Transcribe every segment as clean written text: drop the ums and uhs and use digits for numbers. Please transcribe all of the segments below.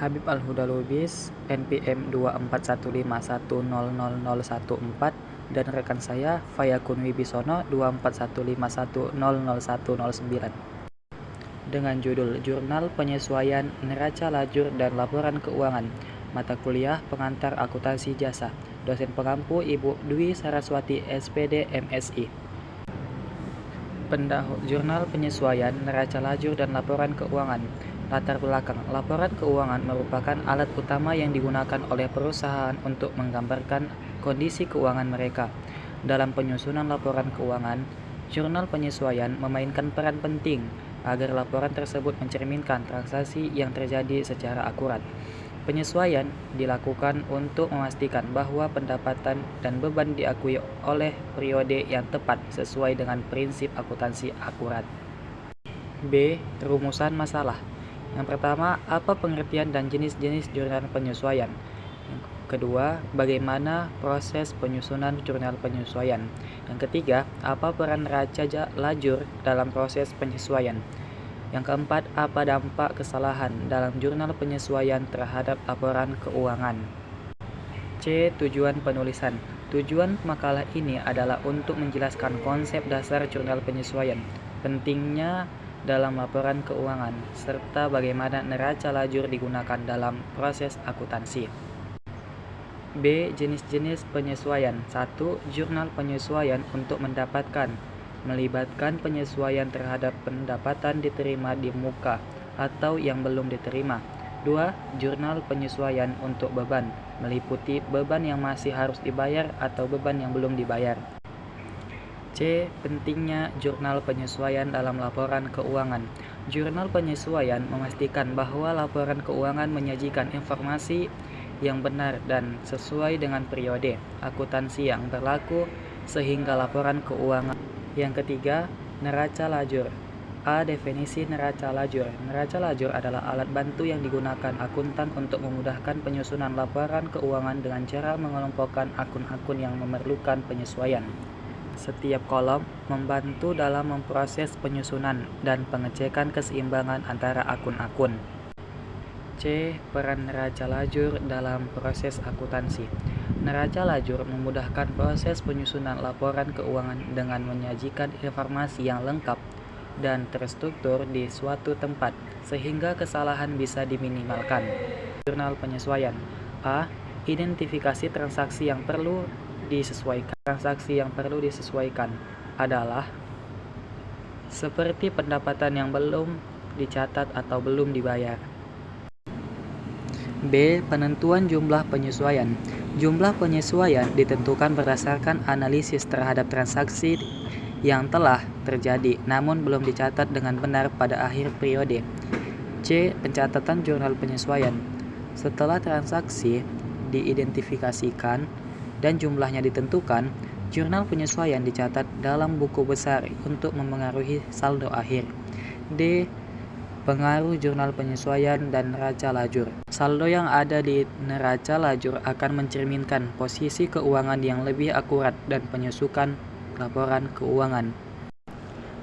Habib Al-Huda Lubis, NPM 2415100014 dan rekan saya Fayakun Wibisono 2415100109 dengan judul Jurnal Penyesuaian Neraca Lajur dan Laporan Keuangan, mata kuliah pengantar akuntansi jasa, dosen pengampu Ibu Dwi Saraswati SPD MSI. Jurnal Penyesuaian Neraca Lajur dan Laporan Keuangan. Latar belakang, laporan keuangan merupakan alat utama yang digunakan oleh perusahaan untuk menggambarkan kondisi keuangan mereka. Dalam penyusunan laporan keuangan, jurnal penyesuaian memainkan peran penting agar laporan tersebut mencerminkan transaksi yang terjadi secara akurat. Penyesuaian dilakukan untuk memastikan bahwa pendapatan dan beban diakui oleh periode yang tepat sesuai dengan prinsip akuntansi akurat. B. Rumusan masalah. Yang pertama, apa pengertian dan jenis-jenis jurnal penyesuaian? Yang kedua, bagaimana proses penyusunan jurnal penyesuaian? Yang ketiga, apa peran neraca lajur dalam proses penyesuaian? Yang keempat, apa dampak kesalahan dalam jurnal penyesuaian terhadap laporan keuangan? C. Tujuan penulisan. Tujuan makalah ini adalah untuk menjelaskan konsep dasar jurnal penyesuaian, pentingnya dalam laporan keuangan, serta bagaimana neraca lajur digunakan dalam proses akuntansi. B. Jenis-jenis penyesuaian. 1. Jurnal penyesuaian untuk mendapatkan, melibatkan penyesuaian terhadap pendapatan diterima di muka atau yang belum diterima. 2. Jurnal penyesuaian untuk beban, meliputi beban yang masih harus dibayar atau beban yang belum dibayar. C. Pentingnya jurnal penyesuaian dalam laporan keuangan. Jurnal penyesuaian memastikan bahwa laporan keuangan menyajikan informasi yang benar dan sesuai dengan periode akuntansi yang berlaku sehingga laporan keuangan. Yang ketiga, neraca lajur. A. Definisi neraca lajur. Neraca lajur adalah alat bantu yang digunakan akuntan untuk memudahkan penyusunan laporan keuangan dengan cara mengelompokkan akun-akun yang memerlukan penyesuaian. Setiap kolom membantu dalam memproses penyusunan dan pengecekan keseimbangan antara akun-akun. C. Peran neraca lajur dalam proses akuntansi. Neraca lajur memudahkan proses penyusunan laporan keuangan dengan menyajikan informasi yang lengkap dan terstruktur di suatu tempat sehingga kesalahan bisa diminimalkan. Jurnal penyesuaian. A. Identifikasi transaksi yang perlu disesuaikan. Transaksi yang perlu disesuaikan adalah seperti pendapatan yang belum dicatat atau belum dibayar. B. Penentuan jumlah penyesuaian. Jumlah penyesuaian ditentukan berdasarkan analisis terhadap transaksi yang telah terjadi namun belum dicatat dengan benar pada akhir periode. C. Pencatatan jurnal penyesuaian. Setelah transaksi diidentifikasikan dan jumlahnya ditentukan, jurnal penyesuaian dicatat dalam buku besar untuk memengaruhi saldo akhir. D. Pengaruh jurnal penyesuaian dan neraca lajur. Saldo yang ada di neraca lajur akan mencerminkan posisi keuangan yang lebih akurat dan penyusunan laporan keuangan.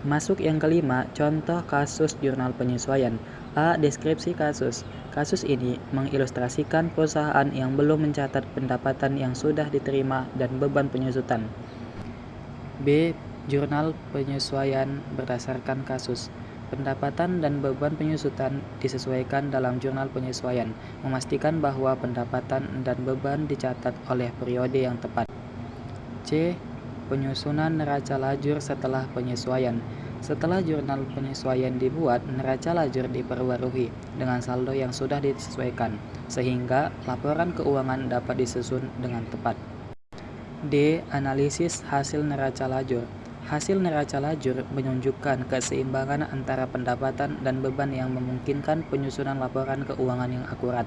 Masuk yang kelima, contoh kasus jurnal penyesuaian. A. Deskripsi kasus. Kasus ini mengilustrasikan perusahaan yang belum mencatat pendapatan yang sudah diterima dan beban penyusutan. B. Jurnal penyesuaian berdasarkan kasus. Pendapatan dan beban penyusutan disesuaikan dalam jurnal penyesuaian, memastikan bahwa pendapatan dan beban dicatat oleh periode yang tepat. C. Penyusunan neraca lajur setelah penyesuaian. Setelah jurnal penyesuaian dibuat, neraca lajur diperbarui dengan saldo yang sudah disesuaikan, sehingga laporan keuangan dapat disusun dengan tepat. D. Analisis hasil neraca lajur. Hasil neraca lajur menunjukkan keseimbangan antara pendapatan dan beban yang memungkinkan penyusunan laporan keuangan yang akurat.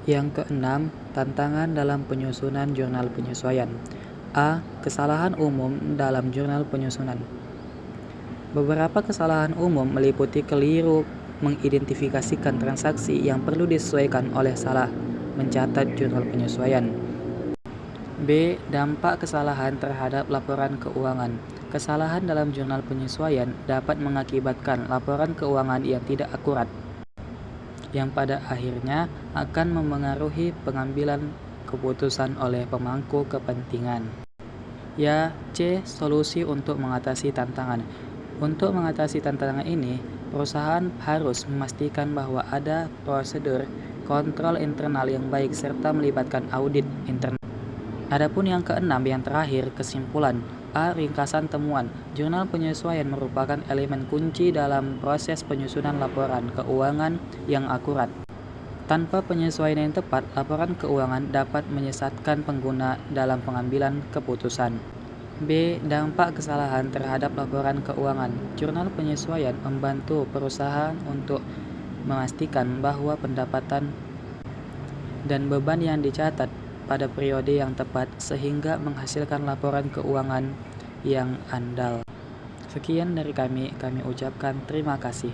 Yang keenam, tantangan dalam penyusunan jurnal penyesuaian. A. Kesalahan umum dalam jurnal penyusunan. Beberapa kesalahan umum meliputi keliru mengidentifikasikan transaksi yang perlu disesuaikan oleh salah mencatat jurnal penyesuaian. B. Dampak kesalahan terhadap laporan keuangan. Kesalahan dalam jurnal penyesuaian dapat mengakibatkan laporan keuangan yang tidak akurat. yang pada akhirnya akan memengaruhi pengambilan keputusan oleh pemangku kepentingan. Ya, C. Solusi untuk mengatasi tantangan. Untuk mengatasi tantangan ini, perusahaan harus memastikan bahwa ada prosedur kontrol internal yang baik serta melibatkan audit internal. Adapun yang keenam, yang terakhir, kesimpulan. A. Ringkasan temuan. Jurnal penyesuaian merupakan elemen kunci dalam proses penyusunan laporan keuangan yang akurat. Tanpa penyesuaian yang tepat, laporan keuangan dapat menyesatkan pengguna dalam pengambilan keputusan. B. Dampak kesalahan terhadap laporan keuangan. Jurnal penyesuaian membantu perusahaan untuk memastikan bahwa pendapatan dan beban yang dicatat pada periode yang tepat sehingga menghasilkan laporan keuangan yang andal. Sekian dari kami ucapkan terima kasih.